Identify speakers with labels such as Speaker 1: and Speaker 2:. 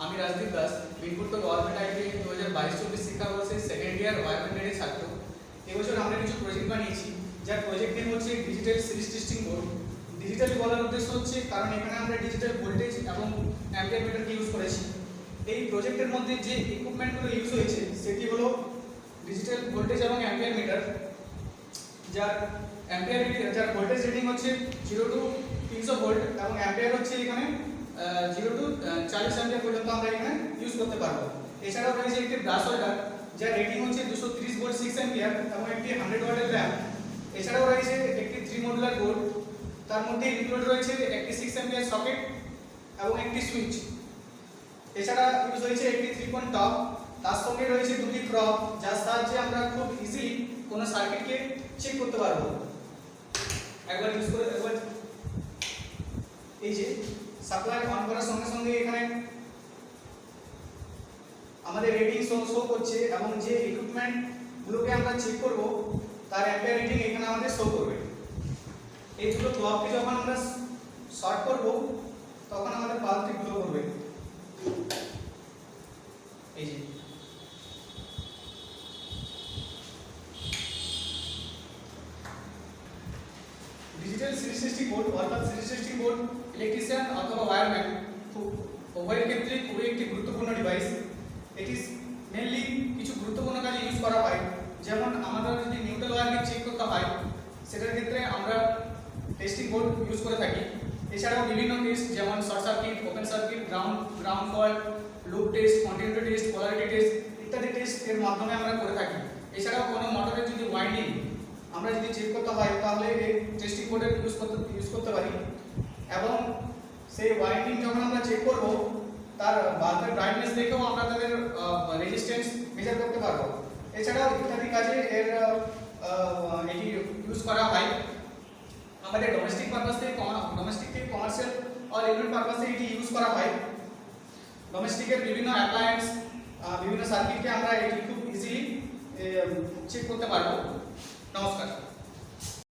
Speaker 1: আমি Rajdeep Das, Binpur government ITI 2022-24 শিক্ষাবর্ষের second year ওয়ারমেন্টের ছাত্র। এবছর আমরা কিছু প্রজেক্ট বানিয়েছি, যার প্রজেক্ট নেম হচ্ছে digital series testing board. Digital বলার উদ্দেশ্য হচ্ছে কারণ এখানে আমরা ডিজিটাল ভোল্টেজ এবং অ্যাম্পিয়ার মিটারকে ইউজ করেছি। এই প্রজেক্টের মধ্যে যে ইকুইপমেন্টগুলো ইউজ হয়েছে সেটি হলো ডিজিটাল ভোল্টেজ এবং অ্যাম্পিয়ার মিটার, যার ভোল্টেজ রেটিং হচ্ছে 0 to 300 ভোল্ট এবং অ্যাম্পিয়ার হচ্ছে এখানে 0 to 40 অ্যাম্পিয়ার পর্যন্ত আমরা এখানে ইউজ করতে পারবো। এছাড়াও রয়েছে একটি ব্রাশ হোল্ডার, যার রেটিং হচ্ছে 230 ভোল্ট 6 অ্যাম্পিয়ার এবং একটি 100 ওয়াটের ল্যাম্প। এছাড়াও রয়েছে একটি 3 মডুলার বোর্ড, তার মধ্যে ইনক্লুড রয়েছে একটি 6 অ্যাম্পিয়ার সকেট এবং একটি সুইচ। এছাড়া ইউজ হয়েছে একটি 3-পন টপ, তার সঙ্গে রয়েছে দুটি প্রব, যার সাহায্যে আমরা খুব ইজিলি কোনো সার্কিটকে চেক করতে পারবো। একবার ইউজ করে একবার এই যে সাপ্লাই অন করার সঙ্গে সঙ্গে এখানে আমাদের রেটিং শো করছে এবং যে ইকুইপমেন্ট গুলোকে আমরা চেক করব তার অ্যাম্পিয়ার রেটিং এখানে আমাদের শো করবে। এই দুটো ক্লককে যখন আমরা শর্ট করব তখন আমাদের বাল্বটি গ্লো করবে। এই যে ডিজিটাল সিরিজ টেস্টিং বোর্ড অর্থাৎ সিরিজ টেস্টিং বোর্ড ইলেকট্রিশিয়ান অথবা ওয়্যারম্যান উভয়ের ক্ষেত্রে খুবই একটি গুরুত্বপূর্ণ ডিভাইস। এটি মেনলি কিছু গুরুত্বপূর্ণ কাজে ইউজ করা হয়, যেমন আমাদের যদি নিউট্রাল ওয়্যারকে চেক করতে হয় সেটার ক্ষেত্রে আমরা টেস্টিং বোর্ড ইউজ করে থাকি। এছাড়াও বিভিন্ন টেস্ট যেমন short circuit, open circuit, ground fault, loop test, continuity test, polarity test ইত্যাদি টেস্ট এর মাধ্যমে আমরা করে থাকি। এছাড়াও কোনো মোটরের যদি ওয়াইন্ডিং আমরা যদি চেক করতে হয় তাহলে এই টেস্টিং বোর্ডের ইউজ করতে পারি এবং সেই ওয়াইন্ডিং যখন আমরা চেক করব তার বাল্বের ব্রাইটনেস দেখেও আমরা তাদের রেজিস্ট্যান্স মেজার করতে পারবো। এছাড়াও ইত্যাদি কাজে এটি ইউজ করা হয়। আমাদের ডোমেস্টিক থেকে কমার্শিয়াল আর ইউনিট পারপাসে এটি ইউজ করা হয়। ডোমেস্টিকের বিভিন্ন অ্যাপ্লায়েন্স, বিভিন্ন সার্কিটকে আমরা এটি খুব ইজিলি চেক করতে পারবো। নমস্কার।